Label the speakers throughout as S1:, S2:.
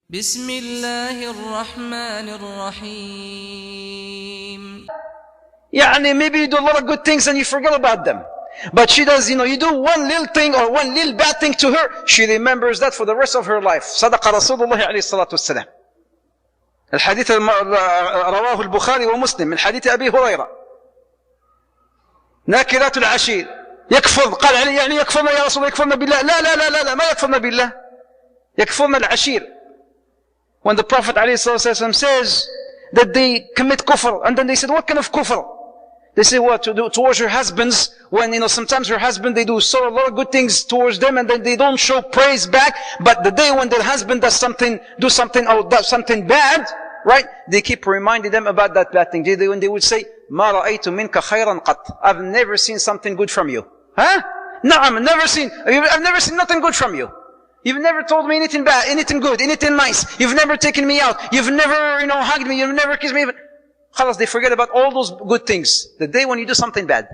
S1: بسم الله الرحمن الرحيم.
S2: Maybe you do a lot of good things and you forget about them. But she does, you do one little thing or one little bad thing to her, she remembers that for the rest of her life. صدق رسول الله عليه الصلاة والسلام. الحديث رواه البخاري ومسلم من حديث أبي هريرة. ناكرات العشير يكفر، قال علي يعني يكفرنا يا رسول الله، يكفرنا بالله. لا لا لا لا لا، ما يكفرنا بالله، يكفرنا العشير. When the Prophet ﷺ says that they commit kufr, and then they said, what kind of kufr? They say, what to do towards your husbands, when sometimes your husband, they do a lot of good things towards them, and then they don't show praise back, but the day when their husband does something bad, right? They keep reminding them about that bad thing. When they would say, ما رأيت منك خيرا قط, I've never seen something good from you. Huh? No, I've never seen nothing good from you. You've never told me anything bad, anything good, anything nice. You've never taken me out. You've never, hugged me. You've never kissed me. خلاص, they forget about all those good things the day when you do something bad.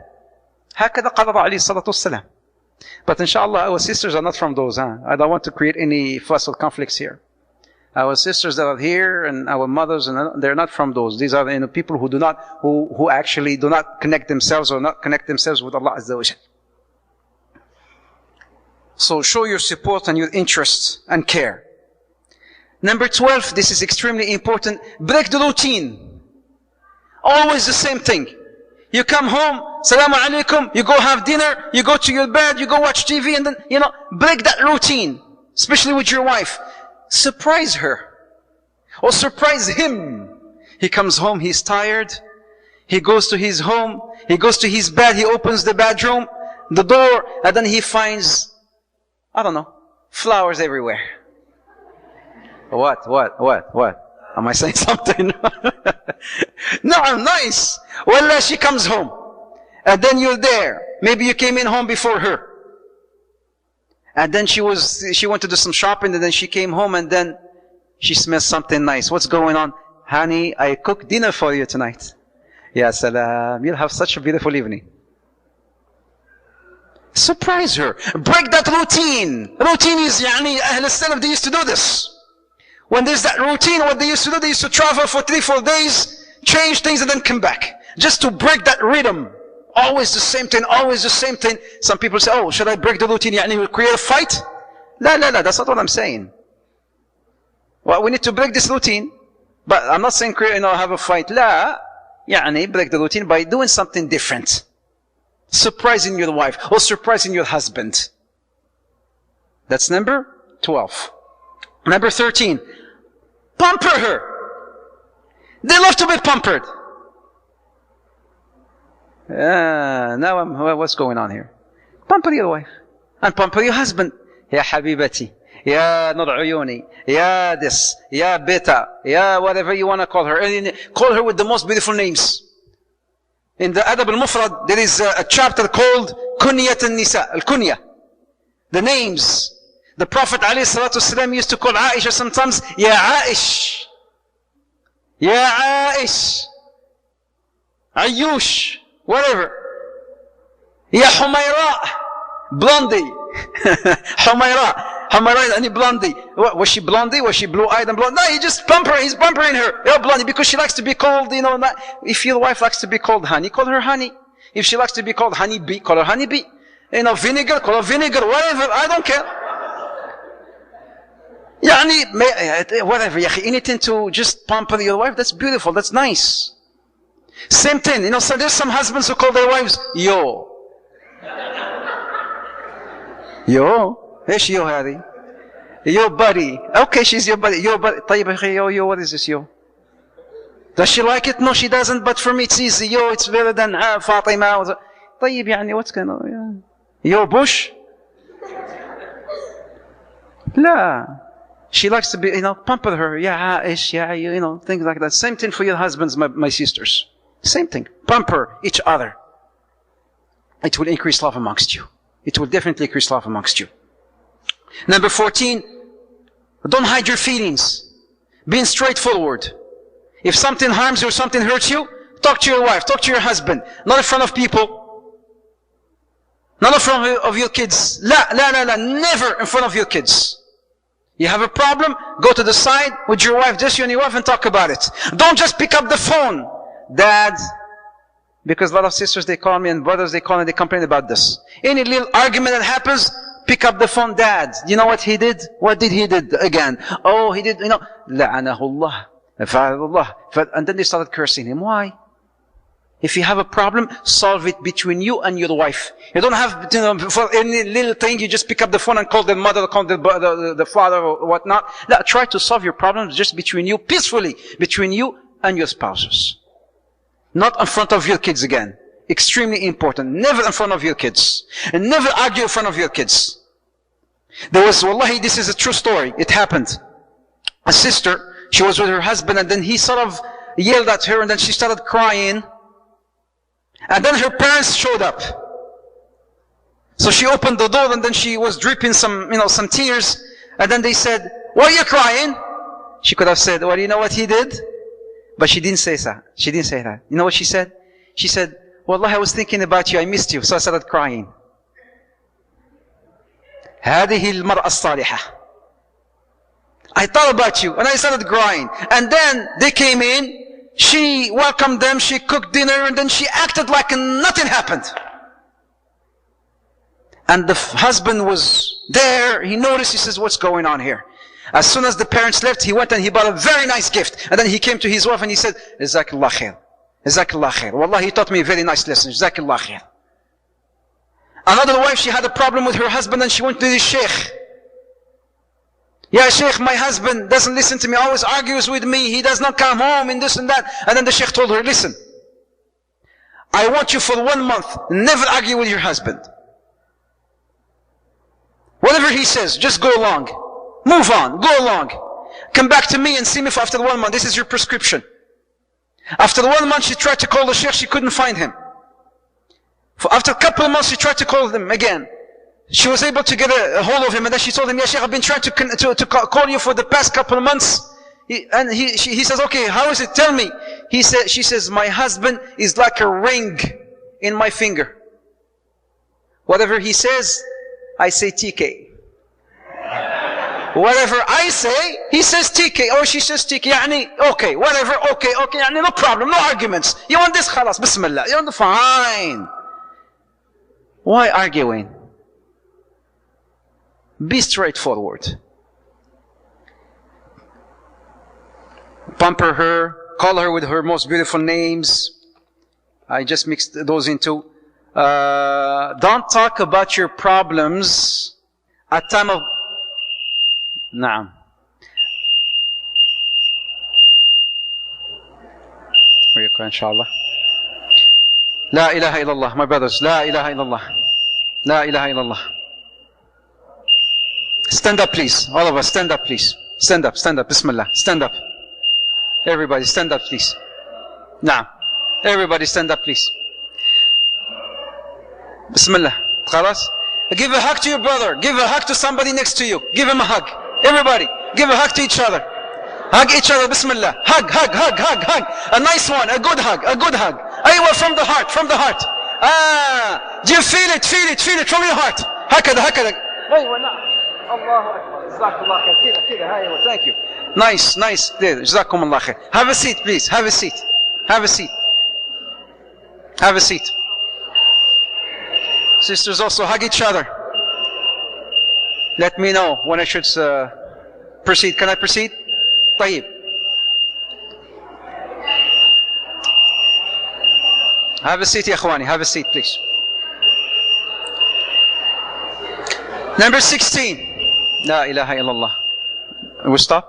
S2: هكذا قرر عليه الصلاة والسلام. But inshallah, our sisters are not from those. I don't want to create any fuss or conflicts here. Our sisters that are here and our mothers, they're not from those. These are people who actually do not connect themselves or not connect themselves with Allah Azza wa Jal. So show your support and your interest and care. Number 12, this is extremely important. Break the routine. Always the same thing. You come home, Salaam alaikum, you go have dinner, you go to your bed, you go watch TV, and then, break that routine. Especially with your wife. Surprise her. Or surprise him. He comes home, he's tired. He goes to his home, he goes to his bed, he opens the bedroom, the door, and then he finds, I don't know, flowers everywhere. What? Am I saying something? No, nice. Well, she comes home. And then you're there. Maybe you came in home before her. And then she went to do some shopping, and then she came home, and then she smells something nice. What's going on? Honey, I cooked dinner for you tonight. Ya salam. You'll have such a beautiful evening. Surprise her. Break that routine. Routine is, Ahl Salaf, they used to do this. When there's that routine, what they used to do, they used to travel for 3-4 days, change things, and then come back. Just to break that rhythm. Always the same thing, always the same thing. Some people say, oh, should I break the routine? We'll create a fight? La, that's not what I'm saying. Well, we need to break this routine. But I'm not saying have a fight. La, break the routine by doing something different. Surprising your wife or surprising your husband. That's number 12. Number 13. Pamper her. They love to be pampered. Now what's going on here? Pamper your wife. And pamper your husband. Ya habibati. Ya nur uyuni. Ya this. Ya beta. Ya whatever you want to call her. Call her with the most beautiful names. In the Adab al-Mufrad, there is a chapter called Kunyat al-Nisa, al-Kunya. The names. The Prophet ﷺ used to call Aisha sometimes, Ya Aish. Ya Aish. Ayush. Whatever. Ya Humayra. Blondie. Humayra. Humayra and Blondie. Was she blondie? Was she blue-eyed and blonde? No, he's pampering her. You're blondie because she likes to be called, if your wife likes to be called honey, call her honey. If she likes to be called honey bee, call her honey bee. Vinegar, call her vinegar, whatever, I don't care. Whatever, anything to just pamper your wife, that's beautiful, that's nice. Same thing, so there's some husbands who call their wives, yo. Yo? ايش يو هذه؟ Yo buddy. Okay, she's your buddy. Yo buddy. طيب yo, what is this yo? Does she like it? No, she doesn't, but for me it's easy. Yo, it's better than فاطمة. طيب what's going on? Yo Bush? لا. She likes to be, pamper her. Ya Aish, things like that. Same thing for your husbands, my sisters. Same thing. Pamper each other. It will increase love amongst you. It will definitely increase love amongst you. Number 14, don't hide your feelings. Being straightforward. If something harms you or something hurts you, talk to your wife, talk to your husband. Not in front of people. Not in front of your kids. La, never in front of your kids. You have a problem, go to the side with your wife, just you and your wife, and talk about it. Don't just pick up the phone. Dad, because a lot of sisters, they call me, and brothers, they call me, they complain about this. Any little argument that happens, pick up the phone. Dad, you know what he did? What did he did again? Oh, he did, لعنه الله, فعل الله. And then they started cursing him. Why? If you have a problem, solve it between you and your wife. You don't have, for any little thing, you just pick up the phone and call the mother, call the father or whatnot. No, try to solve your problems just between you, peacefully, between you and your spouses. Not in front of your kids again. Extremely important. Never in front of your kids. And never argue in front of your kids. There was, wallahi, this is a true story. It happened. A sister, she was with her husband, and then he sort of yelled at her, and then she started crying. And then her parents showed up. So she opened the door, and then she was dripping some tears. And then they said, "Why are you crying?" She could have said, "Well, you know what he did?" But she didn't say that. She didn't say that. You know what she said? She said, "Wallahi, I was thinking about you. I missed you. So I started crying." هذه المرأة الصالحة. I thought about you, and I started crying. And then they came in. She welcomed them, she cooked dinner, and then she acted like nothing happened. And the husband was there, he noticed, he says, "What's going on here?" As soon as the parents left, he went and he bought a very nice gift. And then he came to his wife and he said, "Jazakallah khair. Jazakallah khair. Wallahi, he taught me a very nice lesson. Jazakallah khair." Another wife, she had a problem with her husband and she went to the sheikh. "Ya Sheikh, my husband doesn't listen to me, always argues with me, he does not come home," and this and that. And then the Sheikh told her, "Listen, I want you for 1 month, never argue with your husband. Whatever he says, just go along. Move on, go along. Come back to me and see me after 1 month. This is your prescription." After 1 month, she tried to call the Sheikh, she couldn't find him. After a couple of months, she tried to call him again. She was able to get a hold of him, and then she told him, "Ya Sheikh, I've been trying to call you for the past couple of months." He says, "Okay, how is it? Tell me." She says, "My husband is like a ring in my finger. Whatever he says, I say TK. Whatever I say, he says TK, or she says TK. Okay, whatever, okay, no problem, no arguments. You want this? Khalas, bismillah. You want fine. Why arguing? Be straightforward. Pamper her, call her with her most beautiful names. I just mixed those into. Don't talk about your problems at time of. Naam. Where you go, inshallah. La ilaha illallah, my brothers. La ilaha illallah. La ilaha illallah. Stand up, please. All of us, stand up, please. Stand up, Bismillah. Stand up. Everybody, stand up, please. Now, everybody, stand up, please. Bismillah. Khalas? Give a hug to your brother. Give a hug to somebody next to you. Give him a hug. Everybody, give a hug to each other. Hug each other. Bismillah. Hug. A nice one. A good hug. Aywa, from the heart. Do you feel it from your heart. هكذا. أيوة نعم. الله أكبر. جزاك الله خير. كده. أيوة. Thank you. Nice. There. جزاكم الله خير. Have a seat, please. Have a seat. Sisters also hug each other. Let me know when I should proceed. Can I proceed? طيب. Have a seat, ya akhwani. Have a seat, please. Number 16. La ilaha illallah. We stop?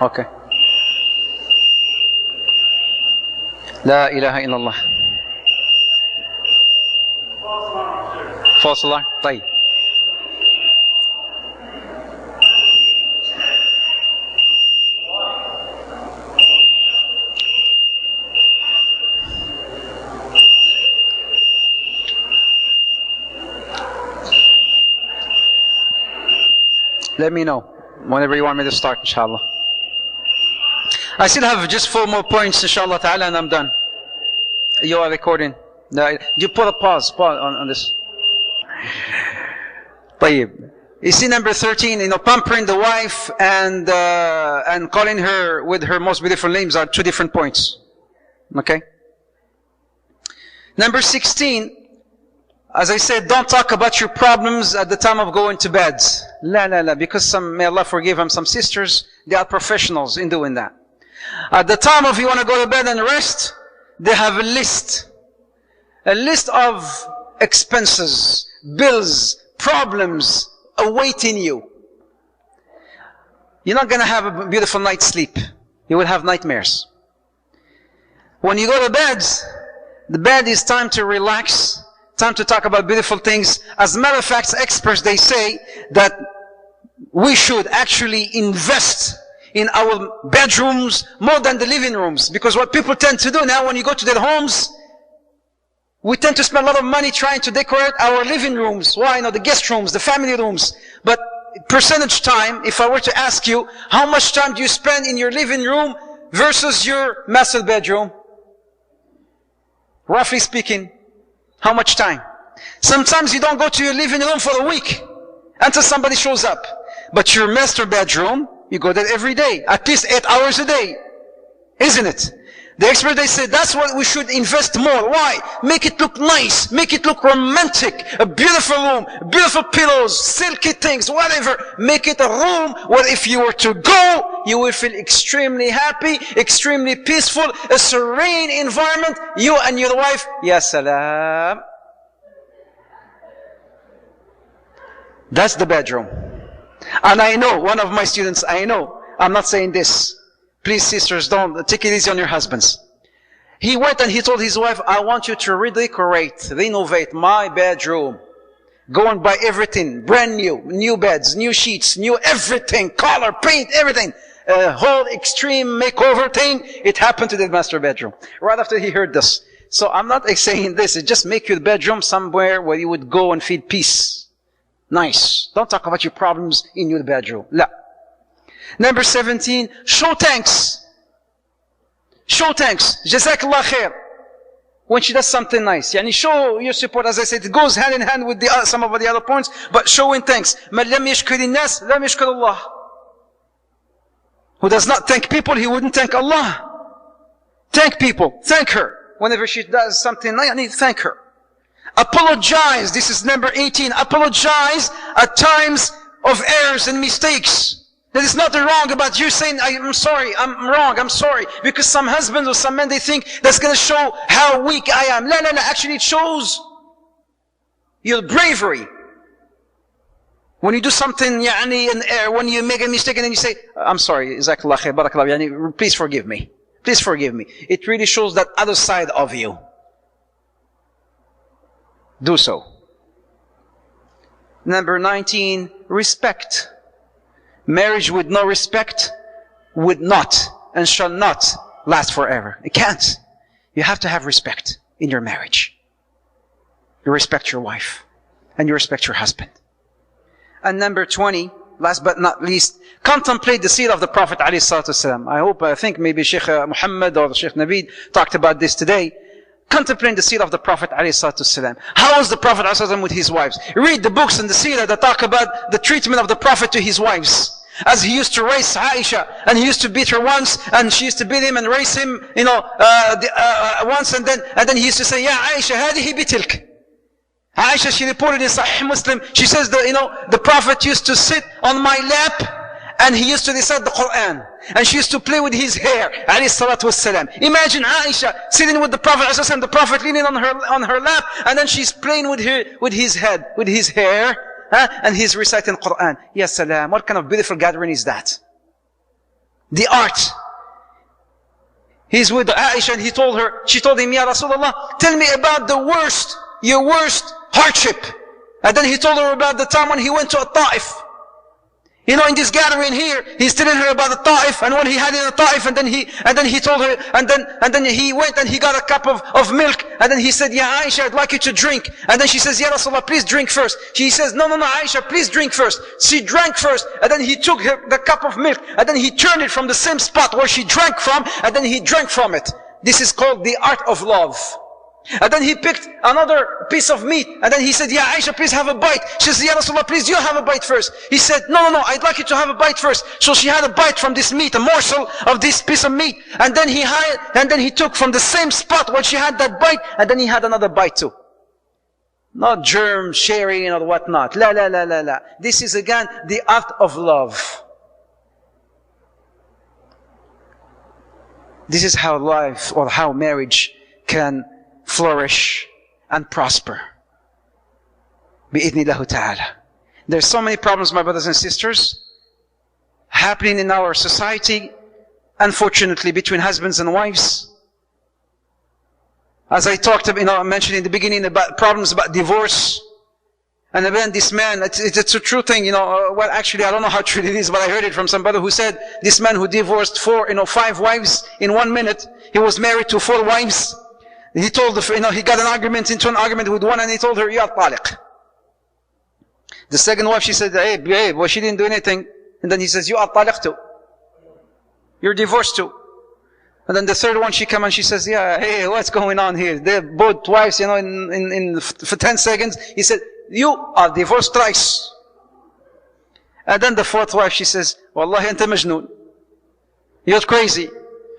S2: Okay. La ilaha illallah. False alarm. طيب. Let me know whenever you want me to start, inshallah. I still have just 4 more points, inshallah ta'ala, and I'm done. You are recording. You put a pause on this. طيب. You see number 13, pampering the wife and calling her with her most beautiful names are two different points. Okay? Number 16, as I said, don't talk about your problems at the time of going to bed. La, because may Allah forgive them, some sisters, they are professionals in doing that. At the time of you want to go to bed and rest, they have a list of expenses, bills, problems awaiting you. You're not going to have a beautiful night's sleep. You will have nightmares. When you go to bed, the bed is time to relax, time to talk about beautiful things. As a matter of fact, experts, they say that we should actually invest in our bedrooms more than the living rooms. Because what people tend to do now, when you go to their homes, we tend to spend a lot of money trying to decorate our living rooms. Why? The guest rooms, the family rooms. But percentage time, if I were to ask you, how much time do you spend in your living room versus your master bedroom? Roughly speaking, how much time? Sometimes you don't go to your living room for a week until somebody shows up. But your master bedroom, you go there every day, at least 8 hours a day. Isn't it? The experts, they say that's what we should invest more. Why? Make it look nice. Make it look romantic. A beautiful room, beautiful pillows, silky things, whatever. Make it a room where if you were to go, you will feel extremely happy, extremely peaceful, a serene environment. You and your wife, ya salam. That's the bedroom. And I know, one of my students, I'm not saying this. Please, sisters, don't take it easy on your husbands. He went and he told his wife, I want you to redecorate, renovate my bedroom. Go and buy everything, brand new beds, new sheets, new everything, color, paint, everything. A whole extreme makeover thing. It happened to the master bedroom. Right after he heard this. So I'm not saying this, it just make your bedroom somewhere where you would go and feel peace. Nice. Don't talk about your problems in your bedroom. La. Number 17, show thanks. Show thanks. Jazakallah khair. When she does something nice. Show your support. As I said, it goes hand in hand with some of the other points, but showing thanks. مَنْ لَمْ يَشْكُرِ النَّاسِ لَمْ يَشْكُرِ اللَّهِ. Who does not thank people, he wouldn't thank Allah. Thank people. Thank her. Whenever she does something nice, I need to thank her. Apologize. This is number 18. Apologize at times of errors and mistakes. There is nothing wrong about you saying, I'm sorry, I'm wrong, I'm sorry. Because some husbands or some men, they think that's going to show how weak I am. No. Actually it shows your bravery. When you do something, when you make a mistake and then you say, I'm sorry, Jazakallah khair, barakallah, please forgive me. Please forgive me. It really shows that other side of you. Do so. Number 19, respect. Marriage with no respect would not and shall not last forever. It can't. You have to have respect in your marriage. You respect your wife and you respect your husband. And number 20, last but not least, contemplate the seerah of the Prophet ﷺ. I think maybe Sheikh Muhammad or Sheikh Naveed talked about this today. Contemplate the seerah of the Prophet ﷺ. How was the Prophet ﷺ with his wives? Read the books in the seerah that talk about the treatment of the Prophet to his wives. As he used to raise Aisha, and he used to beat her once, and she used to beat him and raise him, once, and then he used to say, Ya Aisha, hadihi bitilk. Aisha, she reported in Sahih Muslim, she says that, the Prophet used to sit on my lap, and he used to recite the Quran. And she used to play with his hair, alayhi salatu wassalam. Imagine Aisha sitting with the Prophet ﷺ, the Prophet leaning on her lap, and then she's playing with his head, with his hair, and he's reciting Quran. Ya salam, what kind of beautiful gathering is that? The art. He's with Aisha and she told him, Ya Rasulullah, tell me about your worst hardship. And then he told her about the time when he went to Ta'if. In this gathering here, he's telling her about the Ta'if, and when he had in the Ta'if, and then he told her, and then he went and he got a cup of milk, and then he said, Ya Aisha, I'd like you to drink. And then she says, Ya Rasulullah, please drink first. She says, No, Aisha, please drink first. She drank first, and then he took the cup of milk, and then he turned it from the same spot where she drank from, and then he drank from it. This is called the art of love. And then he picked another piece of meat. And then he said, Ya Aisha, please have a bite. She said, Ya Rasulullah, please you have a bite first. He said, no, I'd like you to have a bite first. So she had a bite from this meat, a morsel of this piece of meat. And then he took from the same spot where she had that bite, and then he had another bite too. Not germ sharing or whatnot. La. This is again the act of love. This is how life or how marriage can flourish and prosper. Bi'idhnillahu ta'ala. There's so many problems, my brothers and sisters, happening in our society, unfortunately, between husbands and wives. As I mentioned in the beginning about problems about divorce. And then this man, it's a true thing, well, actually, I don't know how true it is, but I heard it from somebody who said, this man who divorced 5 wives in 1 minute, he was married to 4 wives. He told, he got into an argument with one, and he told her, Ya taliq. The second wife, she said, hey, well, she didn't do anything. And then he says, you are taliq too. You're divorced too. And then the third one, she came and she says, yeah, hey, what's going on here? They're both twice, for 10 seconds. He said, you are divorced thrice. And then the fourth wife, she says, Wallahi anta majnoon. You're crazy.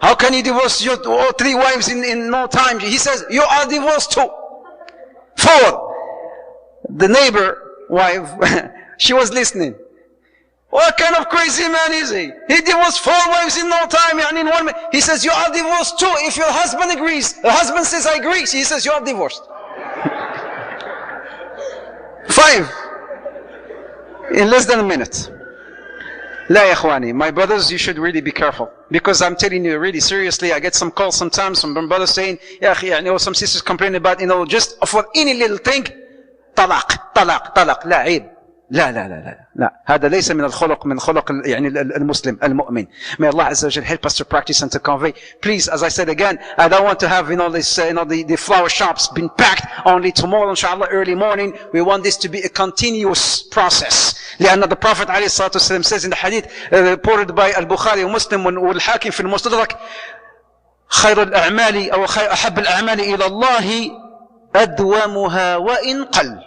S2: How can you divorce your 3 wives in no time? He says, you are divorced too. 4. The neighbor wife, she was listening. What kind of crazy man is he? He divorced 4 wives in no time, and in 1 minute. He says, you are divorced too. If your husband agrees, the husband says, I agree. He says, you are divorced. 5. In less than a minute. La ya ikhwani. My brothers, you should really be careful. Because I'm telling you really seriously, I get some calls sometimes from brothers saying, Ya akhi, some sisters complain about, just for any little thing, talaq, la aib. لا هذا ليس من الخلق من خلق المسلم المؤمن. May Allah Azza wa Jal help us to practice and to convey. Please, as I said again, I don't want to have the flower shops been packed only tomorrow inshallah early morning. We want this to be a continuous process. لأن the Prophet عليه الصلاة والسلام says in the hadith reported by Al-Bukhari ومسلم والحاكم في المستدرك خير الأعمال أو أحب الأعمال إلى الله أدومها وإن قل.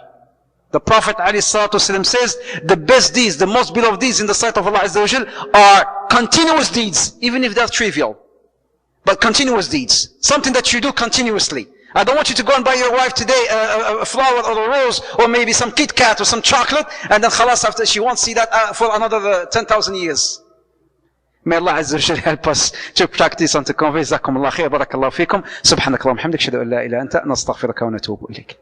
S2: The Prophet ﷺ says, the best deeds, the most beloved deeds in the sight of Allah Azza wa Jal are continuous deeds, even if they're trivial. But continuous deeds. Something that you do continuously. I don't want you to go and buy your wife today a flower or a rose, or maybe some Kit Kat or some chocolate, and then khalas, after she won't see that for another 10,000 years. May Allah Azza wa Jal help us to practice and to convey. Jazakumullah khair, barakallahu fikum. Subhanakallahumma hamdik, shadu an la ilaha illa anta, nastaghfiruka wa natubu ilayk.